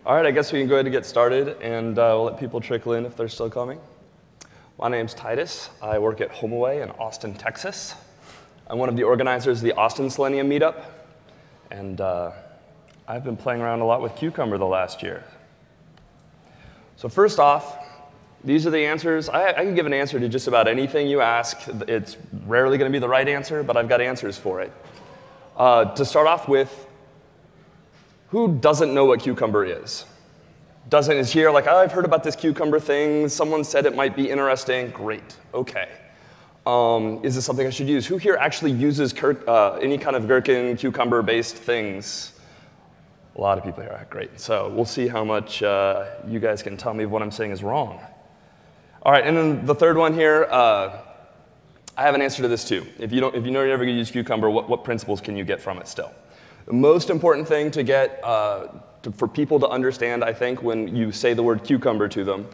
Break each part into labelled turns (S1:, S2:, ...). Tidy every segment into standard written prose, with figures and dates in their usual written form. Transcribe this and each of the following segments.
S1: All right, I guess we can go ahead and get started, and we'll let people trickle in if they're still coming. My name's Titus. I work at HomeAway in Austin, Texas. I'm one of the organizers of the Austin Selenium meetup, and I've been playing around a lot with Cucumber the last year. So first off, these are the answers. I can give an answer to just about anything you ask. It's rarely going to be the right answer, but I've got answers for it. To start off with, who doesn't know what Cucumber is? Is here like, oh, I've heard about this Cucumber thing. Someone said it might be interesting. Great. OK. Is this something I should use? Who here actually uses any kind of Gherkin, Cucumber-based things? A lot of people here. Great. So we'll see how much you guys can tell me if what I'm saying is wrong. All right, and then the third one here, I have an answer to this too. If you know you're never going to use Cucumber, what principles can you get from it still? The most important thing to get for people to understand, I think, when you say the word Cucumber to them,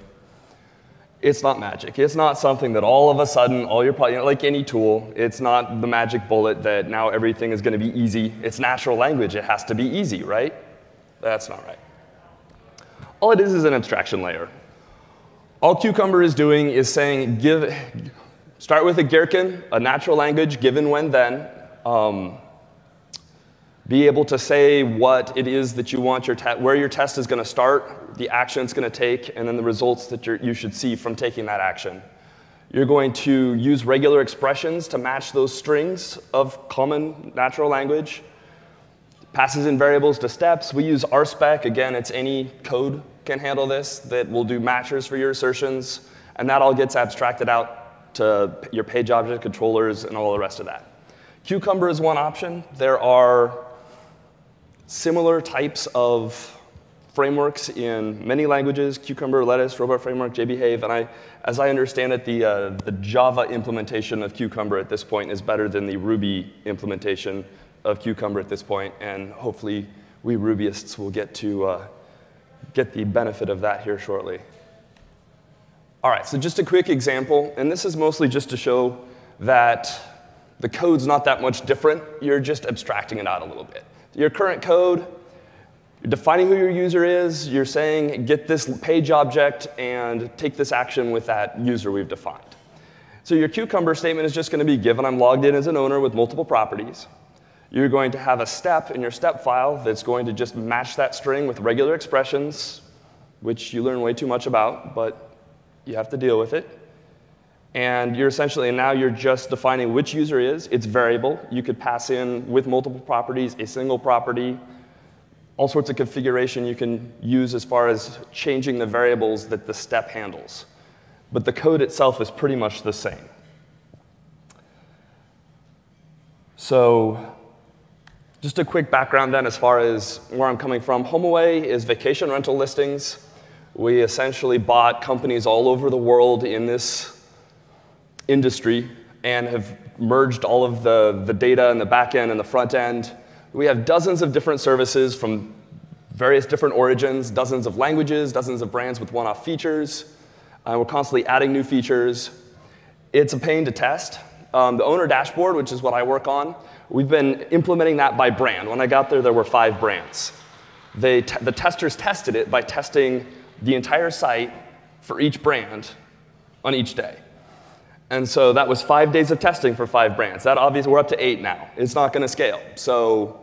S1: it's not magic. It's not something that all of a sudden, like any tool, it's not the magic bullet that now everything is going to be easy. It's natural language. It has to be easy, right? That's not right. All it is an abstraction layer. All Cucumber is doing is saying, start with a Gherkin, a natural language, given, when, then. Be able to say what it is that you want where your test is going to start, the action it's going to take, and then the results that you should see from taking that action. You're going to use regular expressions to match those strings of common natural language. Passes in variables to steps. We use RSpec. Again, it's any code can handle this that will do matchers for your assertions. And that all gets abstracted out to your page object controllers and all the rest of that. Cucumber is one option. There are similar types of frameworks in many languages: Cucumber, Lettuce, Robot Framework, JBehave. And as I understand it, the Java implementation of Cucumber at this point is better than the Ruby implementation of Cucumber at this point. And hopefully, we Rubyists will get to get the benefit of that here shortly. All right, so just a quick example. And this is mostly just to show that the code's not that much different. You're just abstracting it out a little bit. Your current code, you're defining who your user is. You're saying, get this page object and take this action with that user we've defined. So your Cucumber statement is just going to be, given I'm logged in as an owner with multiple properties. You're going to have a step in your step file that's going to just match that string with regular expressions, which you learn way too much about, but you have to deal with it. And you're essentially, and now you're just defining which user is. It's variable. You could pass in, with multiple properties, a single property, all sorts of configuration you can use as far as changing the variables that the step handles. But the code itself is pretty much the same. So just a quick background then as far as where I'm coming from. HomeAway is vacation rental listings. We essentially bought companies all over the world in this industry and have merged all of the data and the back end and the front end. We have dozens of different services from various different origins, dozens of languages, dozens of brands with one-off features. We're constantly adding new features. It's a pain to test. The owner dashboard, which is what I work on, we've been implementing that by brand. When I got there were 5 brands. The testers tested it by testing the entire site for each brand on each day. And so that was 5 days of testing for 5 brands. That obviously, we're up to 8 now. It's not going to scale. So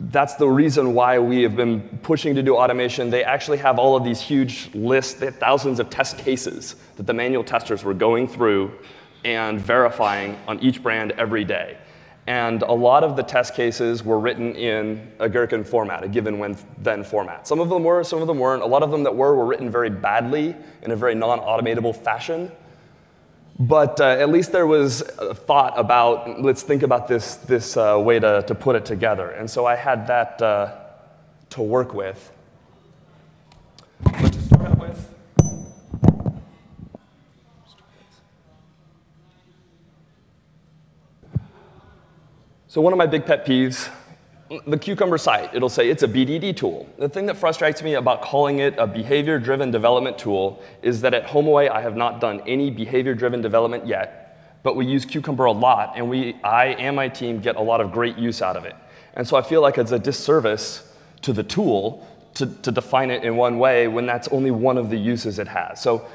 S1: that's the reason why we have been pushing to do automation. They actually have all of these huge lists. They have thousands of test cases that the manual testers were going through and verifying on each brand every day. And a lot of the test cases were written in a Gherkin format, a given, when, then format. Some of them were, some of them weren't. A lot of them that were written very badly in a very non-automatable fashion. But at least there was a thought about, let's think about this way to put it together. And so I had that to work with. But to start out with, so one of my big pet peeves, the Cucumber site, it'll say it's a BDD tool. The thing that frustrates me about calling it a behavior-driven development tool is that at HomeAway, I have not done any behavior-driven development yet, but we use Cucumber a lot, and I and my team get a lot of great use out of it. And so I feel like it's a disservice to the tool to define it in one way when that's only one of the uses it has. So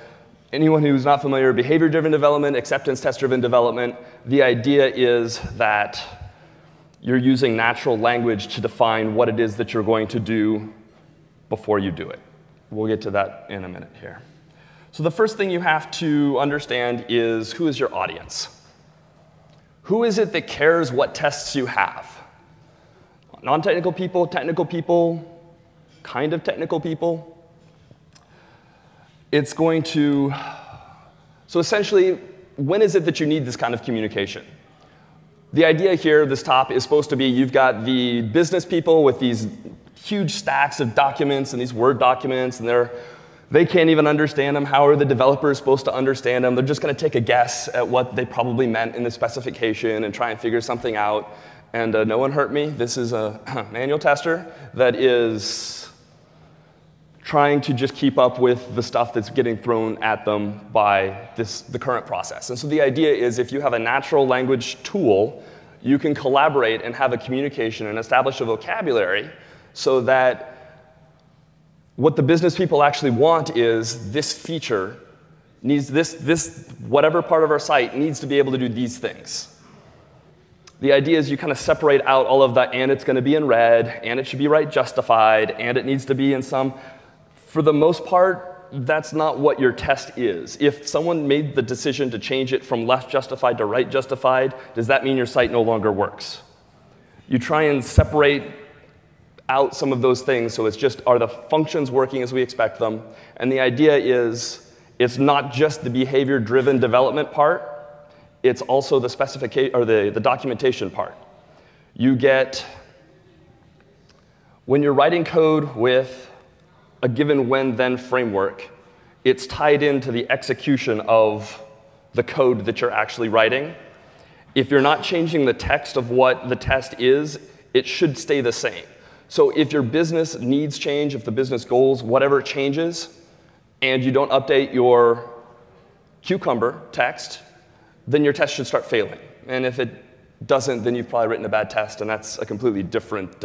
S1: anyone who's not familiar with behavior-driven development, acceptance test-driven development, the idea is that you're using natural language to define what it is that you're going to do before you do it. We'll get to that in a minute here. So the first thing you have to understand is, who is your audience? Who is it that cares what tests you have? Non-technical people, technical people, kind of technical people? It's going to, so essentially, when is it that you need this kind of communication? The idea here, this top, is supposed to be you've got the business people with these huge stacks of documents and these Word documents, and they can't even understand them. How are the developers supposed to understand them? They're just going to take a guess at what they probably meant in the specification and try and figure something out. And no one hurt me. This is a manual tester that is trying to just keep up with the stuff that's getting thrown at them by the current process. And so the idea is, if you have a natural language tool, you can collaborate and have a communication and establish a vocabulary so that what the business people actually want is this feature needs this whatever part of our site needs to be able to do these things. The idea is you kind of separate out all of that, and it's going to be in red, and it should be right justified, and it needs to be in some. For the most part, that's not what your test is. If someone made the decision to change it from left justified to right justified, does that mean your site no longer works? You try and separate out some of those things, so it's just, are the functions working as we expect them? And the idea is, it's not just the behavior-driven development part, it's also the specification, or the documentation part. You get, when you're writing code with a given when-then framework, it's tied into the execution of the code that you're actually writing. If you're not changing the text of what the test is, it should stay the same. So if your business needs change, if the business goals, whatever changes, and you don't update your cucumber text, then your test should start failing. And if it doesn't, then you've probably written a bad test, and that's a completely different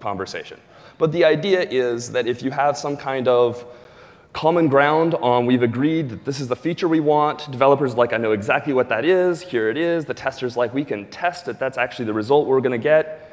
S1: conversation. But the idea is that if you have some kind of common ground on, we've agreed that this is the feature we want, developers like, I know exactly what that is, here it is, the tester's like, we can test that that's actually the result we're going to get,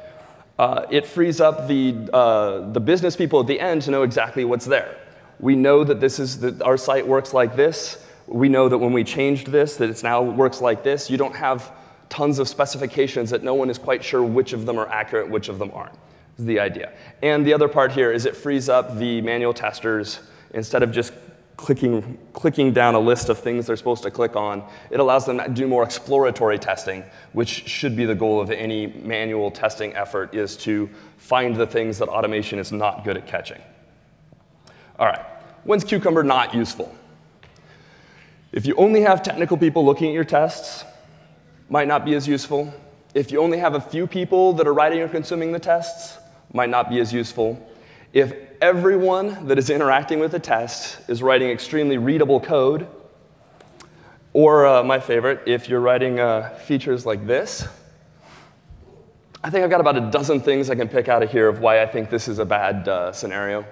S1: it frees up the business people at the end to know exactly what's there. We know that that our site works like this. We know that when we changed this, that it now works like this. You don't have tons of specifications that no one is quite sure which of them are accurate, which of them aren't, is the idea. And the other part here is it frees up the manual testers. Instead of just clicking down a list of things they're supposed to click on, it allows them to do more exploratory testing, which should be the goal of any manual testing effort, is to find the things that automation is not good at catching. All right, when's Cucumber not useful? If you only have technical people looking at your tests, might not be as useful. If you only have a few people that are writing or consuming the tests, might not be as useful. If everyone that is interacting with the test is writing extremely readable code, or my favorite, if you're writing features like this, I think I've got about a dozen things I can pick out of here of why I think this is a bad scenario.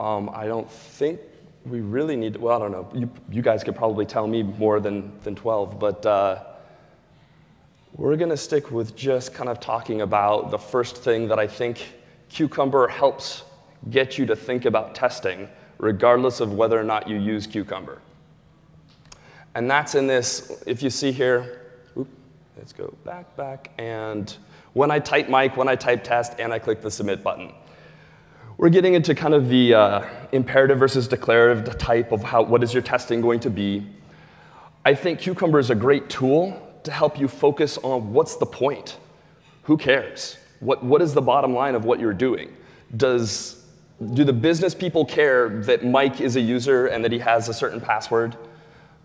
S1: I don't think we really need to, well, I don't know. You guys could probably tell me more than 12, but we're going to stick with just kind of talking about the first thing that I think Cucumber helps get you to think about testing, regardless of whether or not you use Cucumber. And that's in this, if you see here, let's go back, and when I type mic, when I type test, and I click the submit button. We're getting into kind of the imperative versus declarative type of what is your testing going to be. I think Cucumber is a great tool to help you focus on what's the point. Who cares? What is the bottom line of what you're doing? Do the business people care that Mike is a user and that he has a certain password?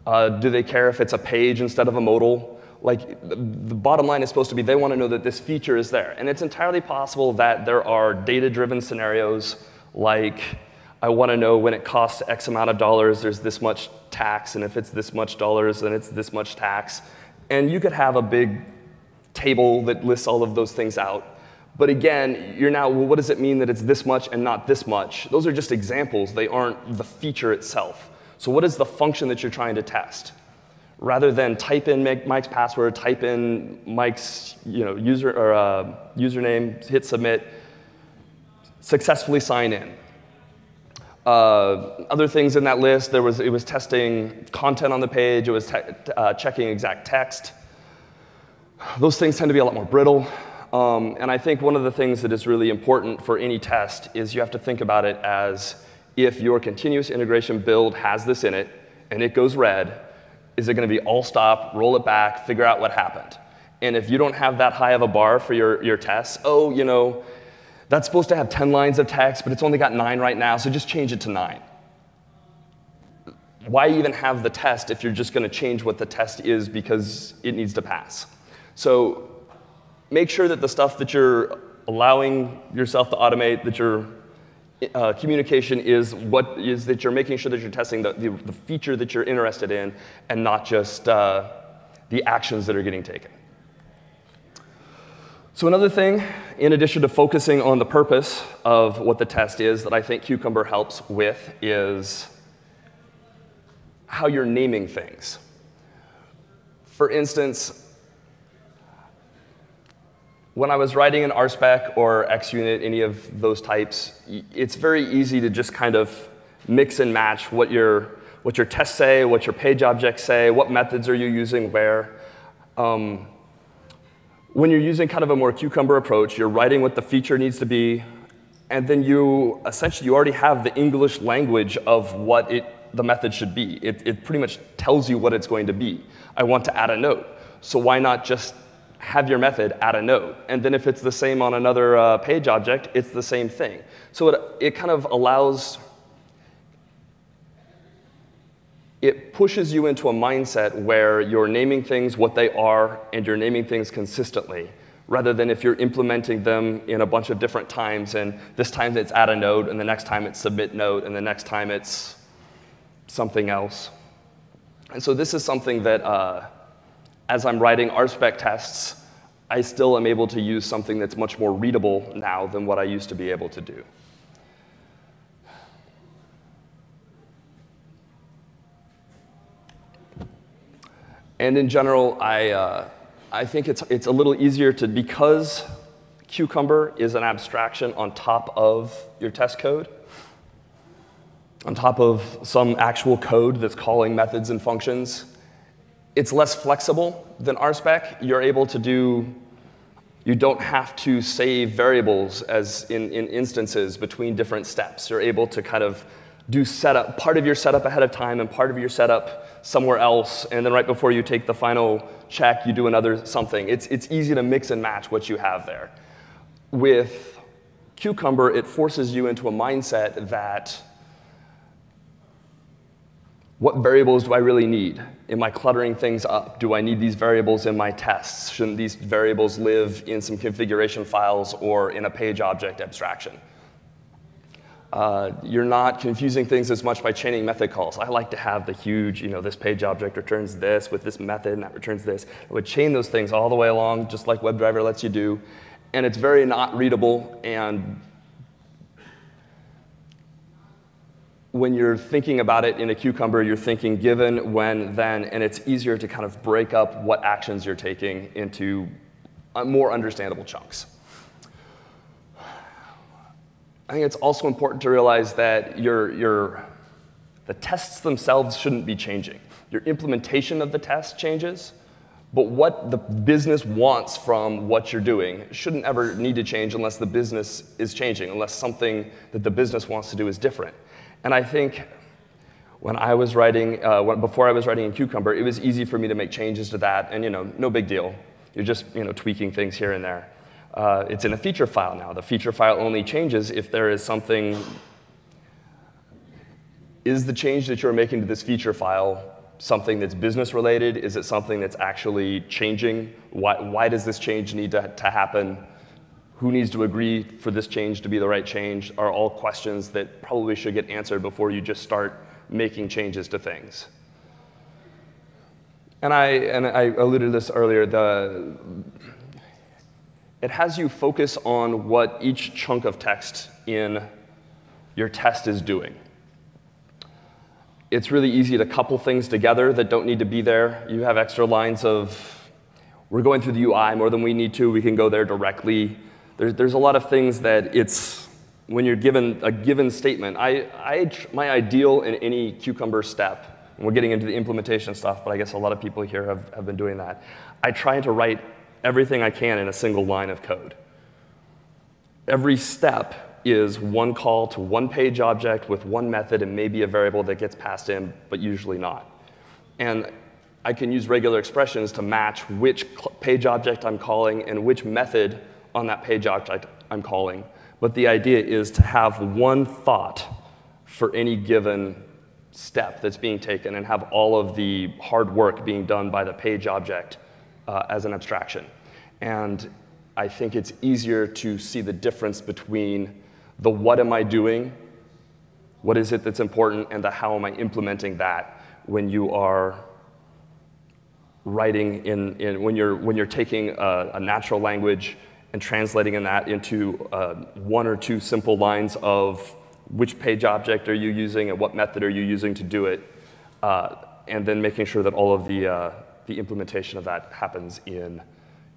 S1: Do they care if it's a page instead of a modal? Like, the bottom line is supposed to be they want to know that this feature is there. And it's entirely possible that there are data-driven scenarios, like I want to know when it costs X amount of dollars, there's this much tax, and if it's this much dollars, then it's this much tax. And you could have a big table that lists all of those things out. But again, you're now, well, what does it mean that it's this much and not this much? Those are just examples. They aren't the feature itself. So what is the function that you're trying to test? Rather than type in Mike's password, type in Mike's username, hit submit, successfully sign in. Other things in that list, it was testing content on the page. It was checking exact text. Those things tend to be a lot more brittle. And I think one of the things that is really important for any test is you have to think about it as if your continuous integration build has this in it and it goes red, is it going to be all stop, roll it back, figure out what happened? And if you don't have that high of a bar for your tests, that's supposed to have 10 lines of text, but it's only got 9 right now, so just change it to 9. Why even have the test if you're just going to change what the test is because it needs to pass? So make sure that the stuff that you're allowing yourself to automate, that your communication is that you're making sure that you're testing the feature that you're interested in and not just the actions that are getting taken. So another thing, in addition to focusing on the purpose of what the test is that I think Cucumber helps with is how you're naming things. For instance, when I was writing an RSpec or XUnit, any of those types, it's very easy to just kind of mix and match what your tests say, what your page objects say, what methods are you using where. When you're using kind of a more Cucumber approach, you're writing what the feature needs to be, and then you already have the English language of what the method should be. It pretty much tells you what it's going to be. I want to add a node, so why not just have your method add a node? And then if it's the same on another page object, it's the same thing. So it kind of allows, it pushes you into a mindset where you're naming things what they are and you're naming things consistently, rather than if you're implementing them in a bunch of different times, and this time it's add a node, and the next time it's submit node, and the next time it's something else. And so this is something that, as I'm writing RSpec tests, I still am able to use something that's much more readable now than what I used to be able to do. And in general, I think it's a little easier to, because Cucumber is an abstraction on top of your test code, on top of some actual code that's calling methods and functions. It's less flexible than RSpec. You're able to you don't have to save variables as in instances between different steps. You're able to kind of do setup, part of your setup ahead of time and part of your setup somewhere else, and then right before you take the final check, you do another something. It's easy to mix and match what you have there. With Cucumber, it forces you into a mindset that, what variables do I really need? Am I cluttering things up? Do I need these variables in my tests? Shouldn't these variables live in some configuration files or in a page object abstraction? You're not confusing things as much by chaining method calls. I like to have the huge, this page object returns this with this method, and that returns this. I would chain those things all the way along, just like WebDriver lets you do. And it's very not readable, and when you're thinking about it in a Cucumber, you're thinking given, when, then, and it's easier to kind of break up what actions you're taking into more understandable chunks. I think it's also important to realize that the tests themselves shouldn't be changing. Your implementation of the test changes, but what the business wants from what you're doing shouldn't ever need to change unless the business is changing, unless something that the business wants to do is different. And I think when I was writing, before I was writing in Cucumber, it was easy for me to make changes to that, and no big deal. You're just tweaking things here and there. It's in a feature file now. The feature file only changes if there is something. Is the change that you're making to this feature file something that's business related? Is it something that's actually changing? Why does this change need to happen? Who needs to agree for this change to be the right change? Are all questions that probably should get answered before you just start making changes to things. And I alluded to this earlier. it has you focus on what each chunk of text in your test is doing. It's really easy to couple things together that don't need to be there. You have extra lines of, we're going through the UI more than we need to, we can go there directly. There's a lot of things that it's, when you're given a given statement, my ideal in any Cucumber step, and we're getting into the implementation stuff, but I guess a lot of people here have been doing that. I try to write everything I can in a single line of code. Every step is one call to one page object with one method and maybe a variable that gets passed in, but usually not. And I can use regular expressions to match which page object I'm calling and which method on that page object I'm calling. But the idea is to have one thought for any given step that's being taken and have all of the hard work being done by the page object as an abstraction. And I think it's easier to see the difference between the what am I doing, what is it that's important, and the how am I implementing that when you are writing when you're taking a natural language and translating that into one or two simple lines of which page object are you using and what method are you using to do it, and then making sure that all of the implementation of that happens in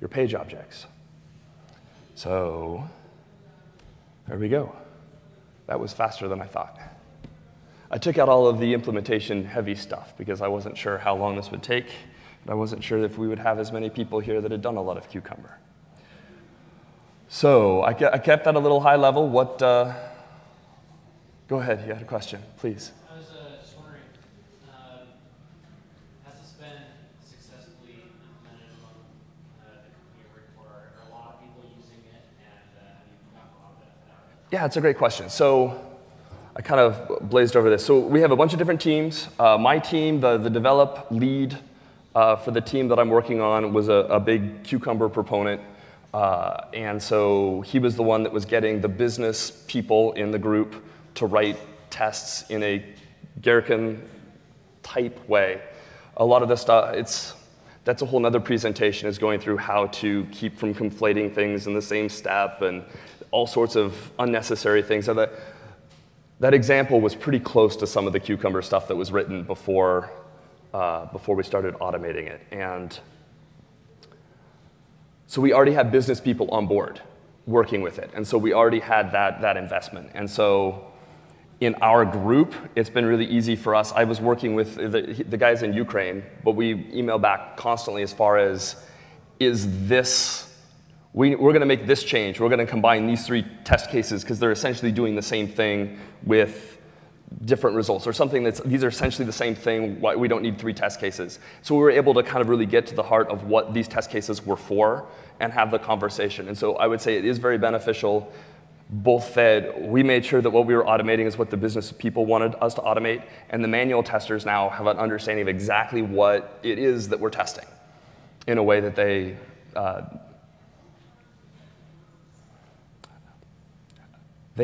S1: your page objects. So there we go. That was faster than I thought. I took out all of the implementation heavy stuff because I wasn't sure how long this would take, and I wasn't sure if we would have as many people here that had done a lot of Cucumber. So I kept that a little high level. What? Go ahead, you had a question, please.
S2: I was just wondering, has this been successfully implemented among the company you work for? Are a lot of people using it, and have you gotten a lot of benefit out of it?
S1: Yeah, it's a great question. So I kind of blazed over this. So we have a bunch of different teams. My team, the develop lead for the team that I'm working on was a big Cucumber proponent. And so he was the one that was getting the business people in the group to write tests in a Gherkin-type way. A lot of the stuff, that's a whole nother presentation, is going through how to keep from conflating things in the same step and all sorts of unnecessary things. So that example was pretty close to some of the Cucumber stuff that was written before we started automating it. And so we already had business people on board working with it. And so we already had that investment. And so in our group, it's been really easy for us. I was working with the guys in Ukraine, but we email back constantly as far as, we're going to make this change. We're going to combine these three test cases because they're essentially doing the same thing with different results, or something these are essentially the same thing, why we don't need three test cases. So we were able to kind of really get to the heart of what these test cases were for and have the conversation. And so I would say it is very beneficial, both that we made sure that what we were automating is what the business people wanted us to automate, and the manual testers now have an understanding of exactly what it is that we're testing in a way that they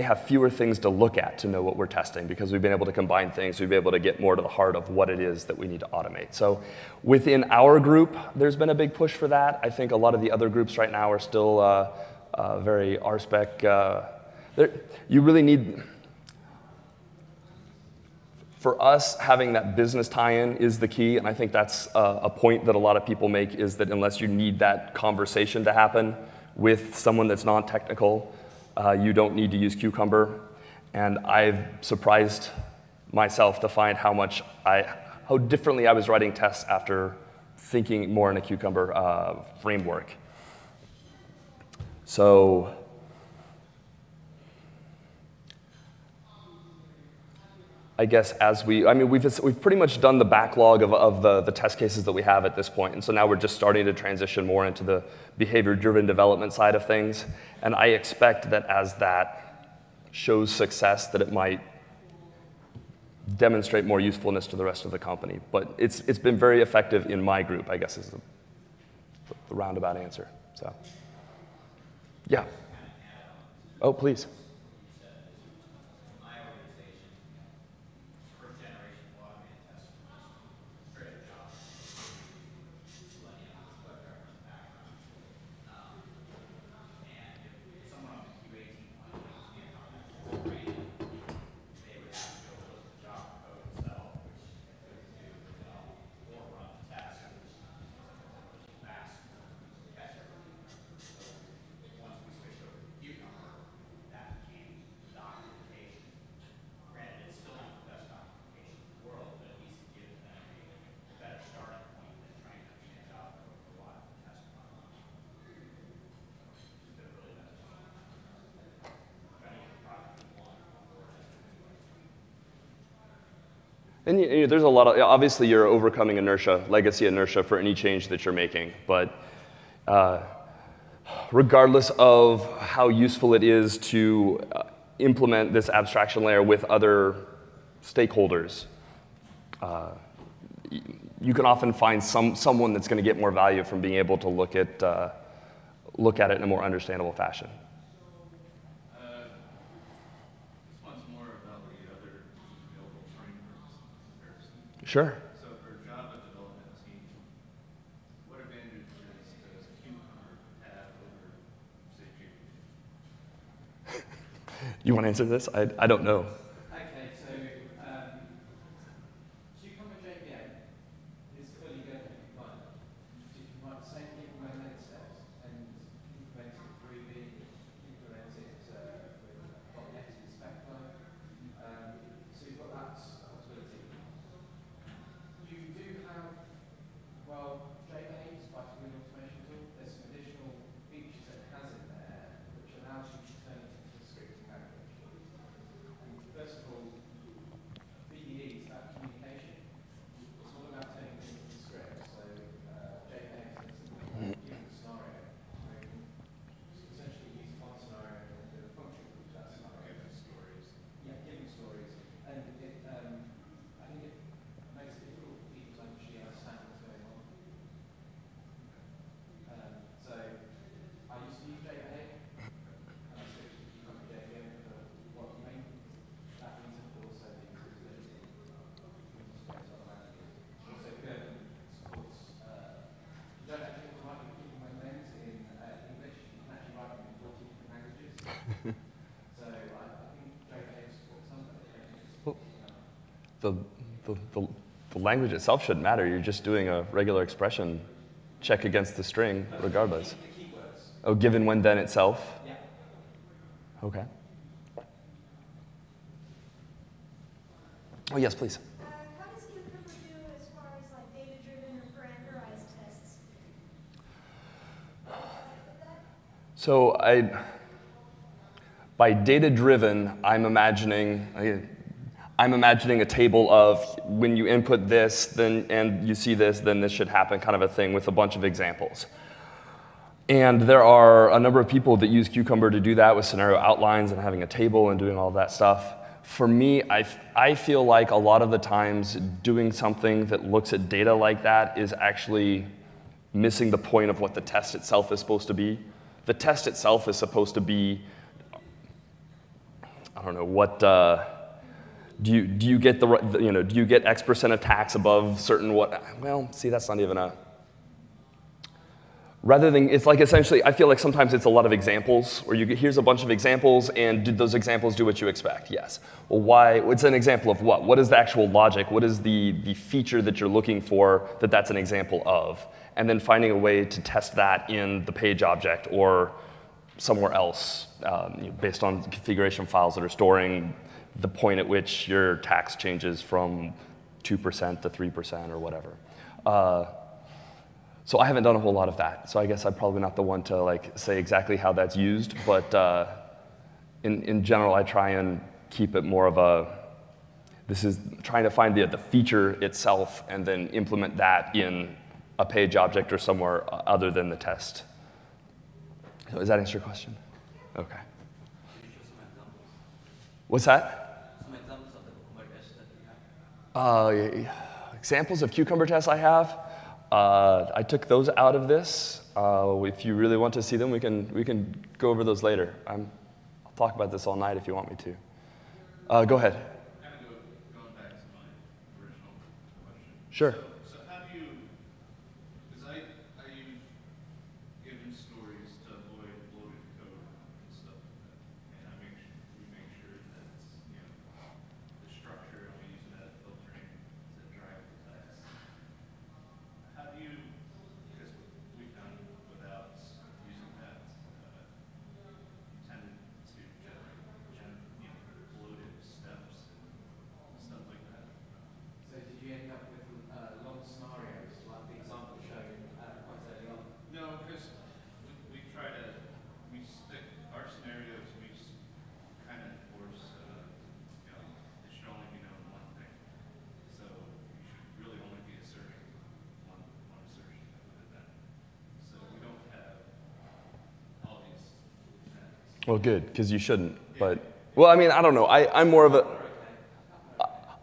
S1: have fewer things to look at to know what we're testing because we've been able to combine things. We've been able to get more to the heart of what it is that we need to automate. So within our group, there's been a big push for that. I think a lot of the other groups right now are still very RSpec. You really need, for us, having that business tie-in is the key, and I think that's a point that a lot of people make, is that unless you need that conversation to happen with someone that's non-technical, you don't need to use Cucumber. And I've surprised myself to find how differently I was writing tests after thinking more in a Cucumber framework. So I guess we've pretty much done the backlog of the test cases that we have at this point, and so now we're just starting to transition more into the behavior-driven development side of things. And I expect that as that shows success, that it might demonstrate more usefulness to the rest of the company. But it's been very effective in my group, I guess, is the roundabout answer. So, yeah. Oh, please. And there's a lot of, obviously you're overcoming inertia, legacy inertia for any change that you're making. But regardless of how useful it is to implement this abstraction layer with other stakeholders, you can often find someone that's going to get more value from being able to look at it in a more understandable fashion.
S3: This one's more about the other available frameworks in comparison.
S1: Sure.
S3: So for Java development team, what advantages does Cucumber have over, say, JVM?
S1: You want to answer this? I don't know.
S2: Okay, so Cucumber JVM is fully Go compliant. So you can write the same implemented steps and implement it with Ruby, implement it with .NET and spec flow. So you've got that possibility. You do have, well, JVM is quite a good automation tool. There's some additional features that it has in there which allows you to turn it into a scripting language. First of all, BDE is about communication. It's all about turning things into scripts. So JPEG is a given scenario. Where you can essentially use one scenario and do a function for that scenario.
S3: Given stories.
S2: Yeah, given stories. And I think it makes it difficult for people to actually understand what's going on. So I used to use JPEG. And I switched to Cucumber JVM for what main that reason, but also the accessibility. Also, German supports. You don't actually have to write your Cucumber names in English. You can actually write them in 40 different languages. So I think JVM supports some, but
S1: The language itself shouldn't matter. You're just doing a regular expression check against the string regardless.
S2: the keywords.
S1: Oh, given when then itself?
S2: Yeah.
S1: Okay. Oh, yes, please.
S4: How does Cucumber do as far as like data-driven or parameterized tests?
S1: So by data-driven, I'm imagining a table of when you input this, then and you see this, then this should happen, kind of a thing with a bunch of examples. And there are a number of people that use Cucumber to do that with scenario outlines and having a table and doing all that stuff. For me, I feel like a lot of the times doing something that looks at data like that is actually missing the point of what the test itself is supposed to be. The test itself is supposed to be, I don't know, what, do you get do you get X% of tax above certain what, well, see, that's not even a, rather than, it's like essentially, I feel like sometimes it's a lot of examples, where here's a bunch of examples, and did those examples do what you expect? Yes. Well, why, it's an example of what? What is the actual logic? What is the feature that you're looking for that that's an example of? And then finding a way to test that in the page object or somewhere else, based on configuration files that are storing the point at which your tax changes from 2% to 3% or whatever. So I haven't done a whole lot of that. So I guess I'm probably not the one to like say exactly how that's used. But in general, I try and keep it more of a, this is trying to find the feature itself and then implement that in a page object or somewhere other than the test. So does that answer your question? Okay.
S5: Can you show some examples?
S1: What's that?
S5: Some examples of the Cucumber tests that you have?
S1: Examples of Cucumber tests I have. I took those out of this. If you really want to see them, we can go over those later. I'll talk about this all night if you want me to. Go ahead.
S3: Kind of going back to my original question.
S1: Sure.
S3: So how do you, because I use given stories to avoid bloated code and stuff like that. And we make sure that it's, the structure, and we use that filtering to drive the text. How do you, because we found without using that, you tend to generate bloated steps and stuff like that.
S2: So did you end up with
S1: Well, good, because you shouldn't. But well, I mean, I don't know. I'm more of a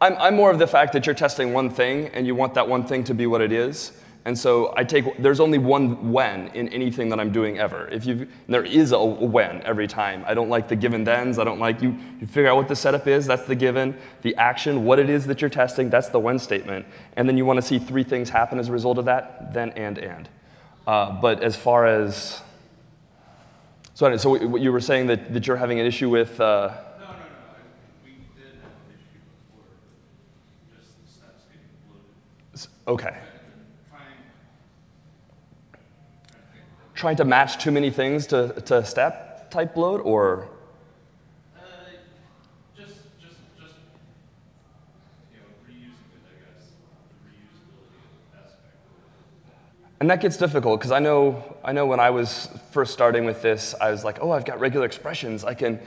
S1: I'm more of the fact that you're testing one thing and you want that one thing to be what it is. And so there's only one when in anything that I'm doing ever. There is a when every time. I don't like the given thens. I don't like you figure out what the setup is, that's the given. The action, what it is that you're testing, that's the when statement. And then you want to see three things happen as a result of that, then and. But as far as, so you were saying that you're having an issue with,
S3: We did have an issue before, just the steps getting bloated.
S1: okay.
S3: Trying
S1: Trying to match too many things to step type load, or?
S3: just reusing it, I guess. The reusability aspect of it.
S1: And that gets difficult, because I know when I was first starting with this, I was like, oh, I've got regular expressions. I can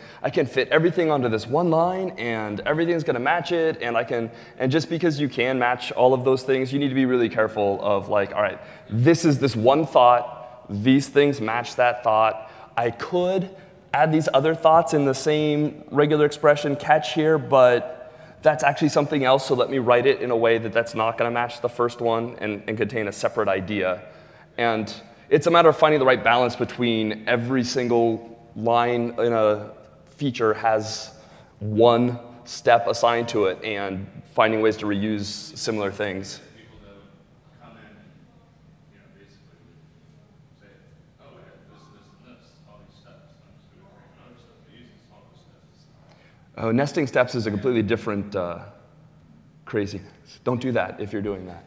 S1: fit everything onto this one line, and everything's going to match it, and just because you can match all of those things, you need to be really careful of like, all right, this is this one thought, these things match that thought. I could add these other thoughts in the same regular expression catch here, but that's actually something else, so let me write it in a way that's not going to match the first one and contain a separate idea. And it's a matter of finding the right balance between every single line in a feature has one step assigned to it and finding ways to reuse similar things.
S3: People that would come in and, basically would say, oh, we have this, and this, all these steps. I'm just doing another step. They're using smaller steps.
S1: Oh, nesting steps is a completely different crazy. Don't do that if you're doing that.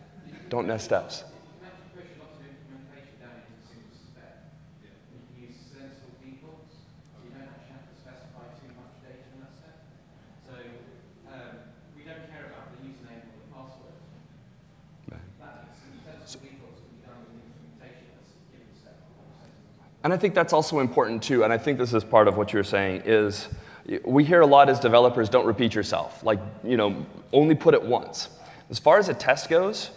S1: Don't nest steps.
S2: You can actually push lots of implementation down into a single step. You can use sensible defaults, so you don't actually have to specify too much data in that step. So we don't care about the username or the password. Sensible defaults can be done with implementation as a given step.
S1: And I think that's also important too, and I think this is part of what you're saying, is we hear a lot as developers, don't repeat yourself. Like, only put it once. As far as a test goes,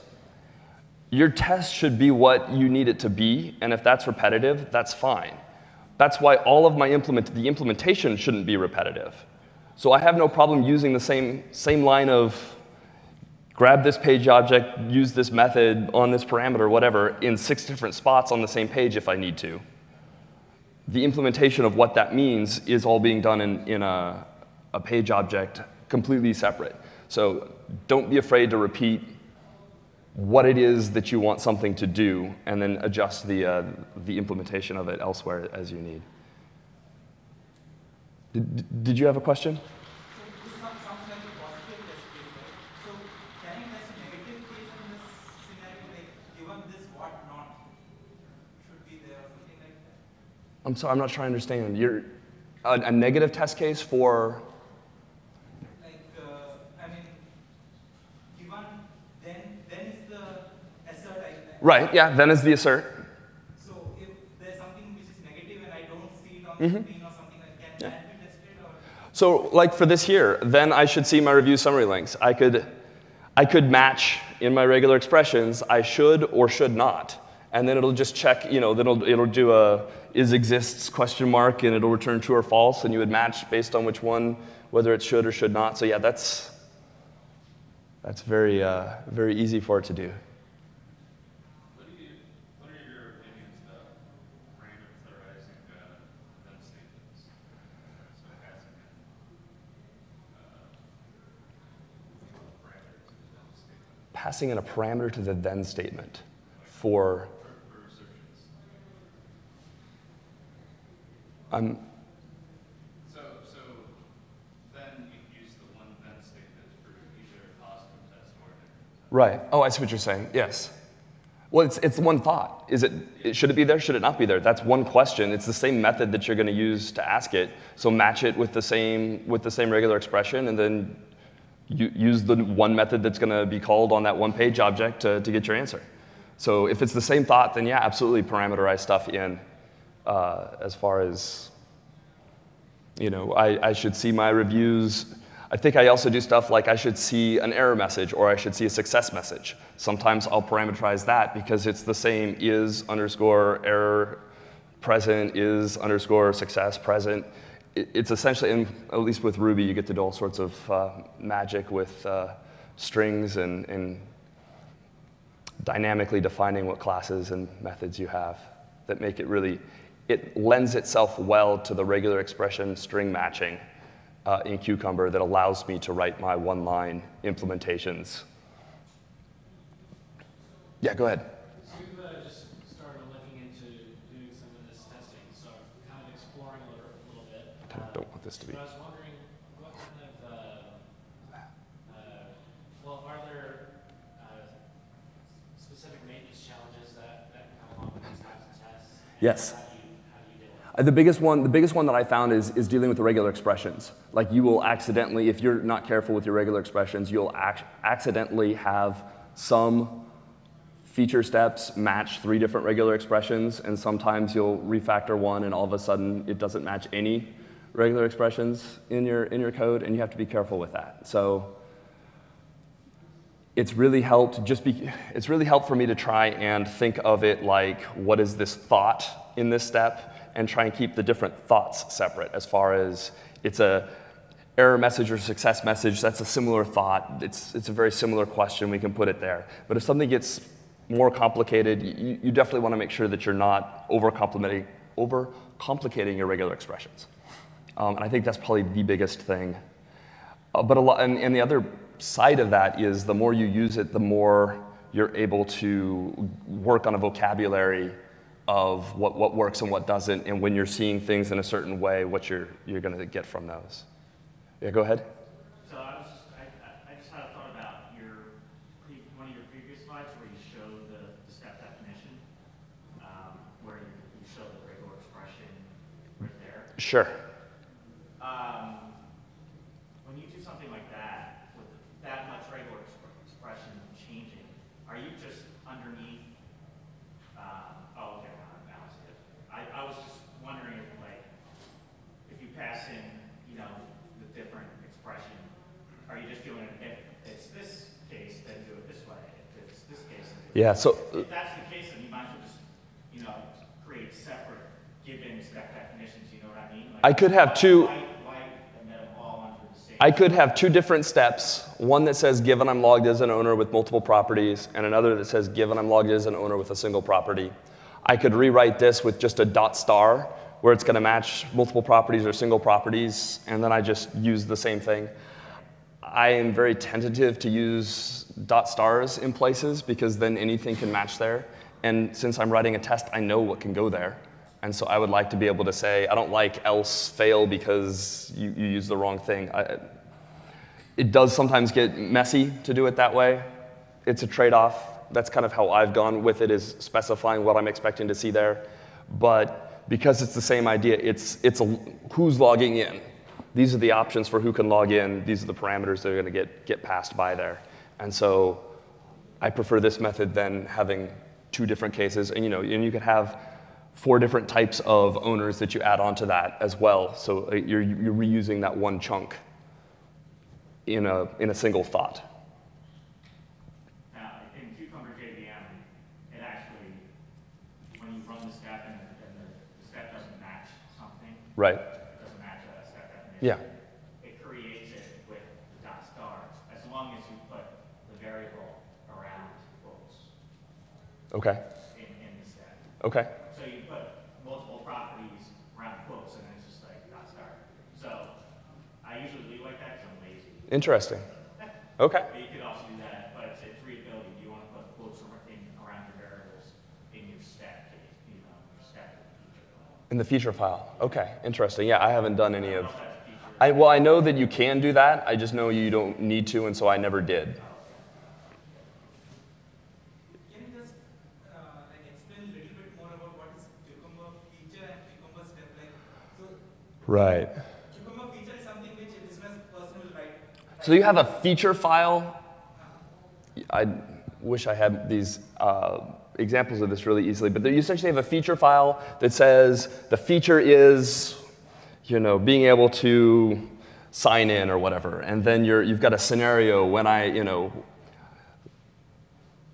S1: your test should be what you need it to be, and if that's repetitive, that's fine. That's why all of my the implementation shouldn't be repetitive. So I have no problem using the same line of grab this page object, use this method on this parameter, whatever, in 6 different spots on the same page if I need to. The implementation of what that means is all being done in a page object completely separate. So don't be afraid to repeat what it is that you want something to do, and then adjust the implementation of it elsewhere as you need. Did you have a question?
S6: So this sounds like a positive test case, right? So can you test a negative case in this scenario, like given this, what not should be there or something like that?
S1: I'm sorry, I'm not sure I understand. You're a negative test case for?
S6: Like, I mean, given then is the assert I
S1: Right, yeah, then is the assert.
S6: So if there's something which is negative and I don't see it on the screen or something like that, can that be tested or?
S1: So like for this here, then I should see my review summary links. I could match in my regular expressions, I should or should not. And then it'll just check, then it'll do a is exists question mark, and it'll return true or false, and you would match based on which one, whether it should or should not. So yeah, that's very very easy for it to do.
S3: What are your opinions about parameterizing then statements? So passing in parameters to the then statement.
S1: Passing in a parameter to the then statement for
S3: assertions. So then you use the one then statement for either a positive test or a negative test.
S1: right. Oh, I see what you're saying. Yes. Well, it's one thought. Should it be there? Should it not be there? That's one question. It's the same method that you're going to use to ask it. So match it with the same regular expression, and then use the one method that's going to be called on that one page object to get your answer. So if it's the same thought, then yeah, absolutely parameterize stuff in. As far as, I should see my reviews. I think I also do stuff like I should see an error message or I should see a success message. Sometimes I'll parameterize that because it's the same is_error present, is underscore success present. It's essentially, and at least with Ruby, you get to do all sorts of magic with strings and dynamically defining what classes and methods you have that make it really, it lends itself well to the regular expression string matching in Cucumber that allows me to write my one-line implementations. Yeah, go ahead.
S7: So you've just started looking into doing some of this testing, so kind of exploring a little bit.
S1: I don't want this to be.
S7: So I was wondering what kind of, well, are there specific maintenance challenges that come along with these types of tests?
S1: Yes.
S7: How do you deal with it?
S1: The biggest one that I found is dealing with the regular expressions. Like you will accidentally, if you're not careful with your regular expressions, you'll accidentally have some feature steps match 3 different regular expressions, and sometimes you'll refactor one and all of a sudden it doesn't match any regular expressions in your code, and you have to be careful with that. So it's really helped for me to try and think of it like, what is this thought in this step, and try and keep the different thoughts separate. As far as it's a error message or success message, that's a similar thought. It's a very similar question, we can put it there. But if something gets more complicated, you definitely want to make sure that you're not overcomplicating your regular expressions. And I think that's probably the biggest thing. And the other side of that is the more you use it, the more you're able to work on a vocabulary of what works and what doesn't, and when you're seeing things in a certain way, what you're going to get from those. Yeah, go ahead.
S8: So I just had a thought about one of your previous slides where you show the step definition, where you show the regular expression right there.
S1: Sure.
S8: When you do something like that, with that much regular expression changing, are you just underneath? Oh, okay, now I see it. I was just wondering if you pass in, the different expression, are you just doing it if it's this case, then do it this way. If it's this case, then do it this way. If that's the case, then you might as well just, create separate given step definitions. You know what I mean?
S1: I could have two.
S8: I
S1: I could have 2 different steps, one that says given I'm logged as an owner with multiple properties, and another that says given I'm logged as an owner with a single property. I could rewrite this with just a dot star, where it's going to match multiple properties or single properties, and then I just use the same thing. I am very tentative to use dot stars in places, because then anything can match there. And since I'm writing a test, I know what can go there. And so I would like to be able to say, I don't like else fail because you use the wrong thing. It does sometimes get messy to do it that way. It's a trade-off. That's kind of how I've gone with it, is specifying what I'm expecting to see there. But because it's the same idea, it's who's logging in. These are the options for who can log in. These are the parameters that are going to get passed by there. And so I prefer this method than having 2 different cases. And you could have 4 different types of owners that you add onto that as well. So you're reusing that one chunk in a single thought.
S8: Now, in Cucumber JVM, it actually, when you run the step and the step doesn't match something,
S1: Right.
S8: it doesn't match a step definition,
S1: Yeah.
S8: it creates it with the dot star, as long as you put the variable around quotes
S1: Okay.
S8: in the step.
S1: Okay.
S8: So you put multiple properties around quotes, and then it's just like dot star. So I usually leave like that because I'm lazy.
S1: Interesting. Okay.
S8: But you could also do that, but it's readability. You want to put quotes around your variables in your step, your step feature file.
S1: In the feature file. Okay. Interesting. Yeah, I haven't done any of.
S8: I don't know if that's a feature.
S1: Well, I know that you can do that. I just know you don't need to, and so I never did.
S6: Can you just explain a little bit more about what is Cucumber feature and Cucumber step like? So
S1: Right.
S6: Cucumber feature is something which a business person will write.
S1: So you have a feature file. I wish I had these examples of this really easily, but you essentially have a feature file that says the feature is, being able to sign in or whatever, and then you've got a scenario when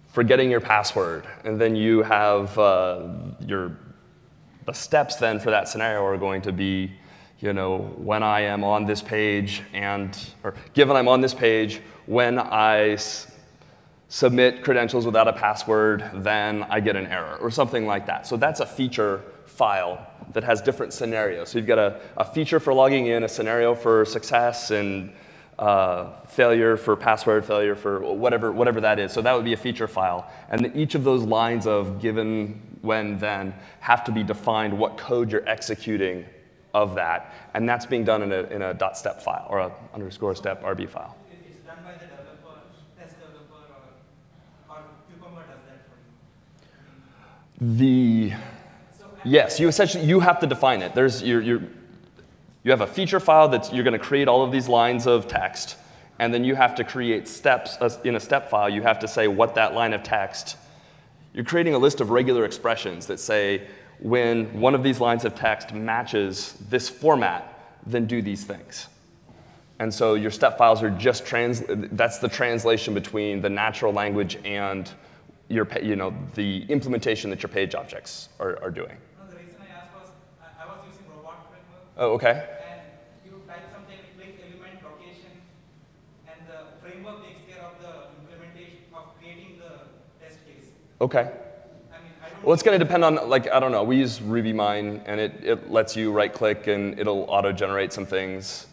S1: forgetting your password, and then you have your the steps then for that scenario are going to be, when I am on this page or given I'm on this page, when I submit credentials without a password, then I get an error, or something like that. So that's a feature file that has different scenarios. So you've got a feature for logging in, a scenario for success, and failure for password, failure for whatever that is. So that would be a feature file. And each of those lines of given, when, then have to be defined what code you're executing of that. And that's being done in a .step file, or a _step RB file.
S6: It's done by the developer, test developer, or Cucumber does that for you?
S1: Yes, you have to define it. You have a feature file that you're going to create all of these lines of text, and then you have to create steps in a step file. You have to say what that line of text. You're creating a list of regular expressions that say, when one of these lines of text matches this format, then do these things. And so your step files are just that's the translation between the natural language and the implementation that your page objects are doing.
S6: No, the reason I asked was I was using robot framework.
S1: Oh, okay.
S6: And you type something like element location, and the framework takes care of the implementation of creating the test case.
S1: Okay. Well, it's going to depend on, I don't know, we use RubyMine, and it lets you right-click, and it'll auto-generate some things.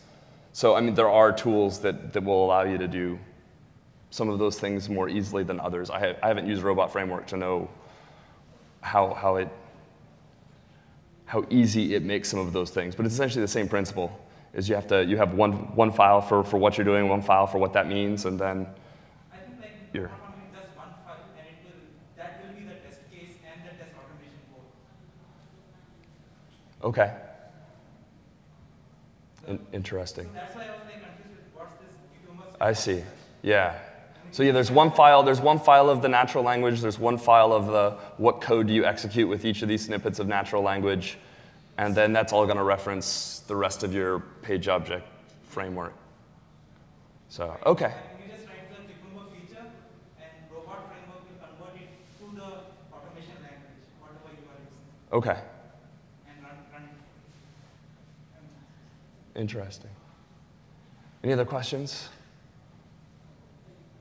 S1: So, there are tools that will allow you to do some of those things more easily than others. I haven't used Robot Framework to know how easy it makes some of those things. But it's essentially the same principle, is you have one file for what you're doing, one file for what that means, and then
S6: I think
S1: you're...
S6: just one file, and that will be the test case and the test automation code.
S1: Okay. Interesting.
S6: So that's why I was confused with what's this Cucumber.
S1: I see. Yeah. So yeah, there's one file of the natural language, there's one file of what code do you execute with each of these snippets of natural language, and then that's all going to reference the rest of your page object framework. So, okay.
S6: You just write the Cucumber feature, and robot framework will convert it to the automation language, whatever you are using.
S1: Okay.
S6: And run.
S1: Interesting. Any other questions?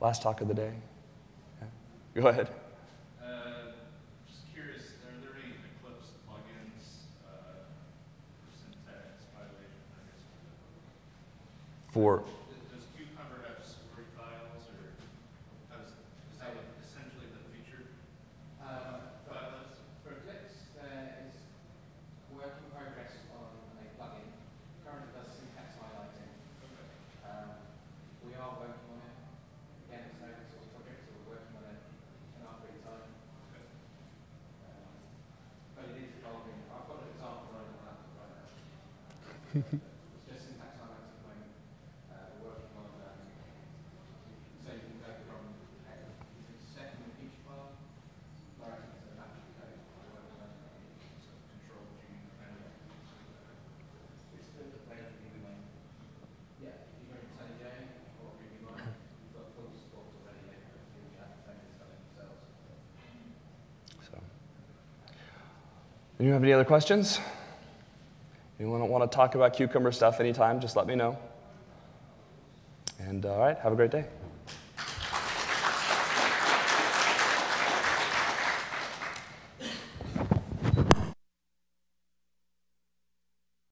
S1: Last talk of the day. Yeah. Go ahead.
S3: Just curious, are there any Eclipse plugins for syntax violation, I guess?
S1: For?
S3: Does Cucumber have story files, or is that essentially the feature file is?
S2: For Eclipse, there is work in progress on a plugin. Currently does syntax highlighting.
S3: Okay.
S2: We are working on it. Again, it's an open source project, so we're working on it in our free time.
S3: Okay.
S2: But it is evolving. I've got an example running on that right now. It's just syntax highlighting at the moment. We're working on so you can go from setting the each file directly to the natural code. We're working on that.
S3: So Control G kind of.
S2: It's still the way that we make. Yeah, if you go to Selenium or RubyMine, you've got full support already. They can do the application themselves.
S1: So. Anyone have any other questions? Anyone want to talk about Cucumber stuff anytime, just let me know. And all right, have a great day.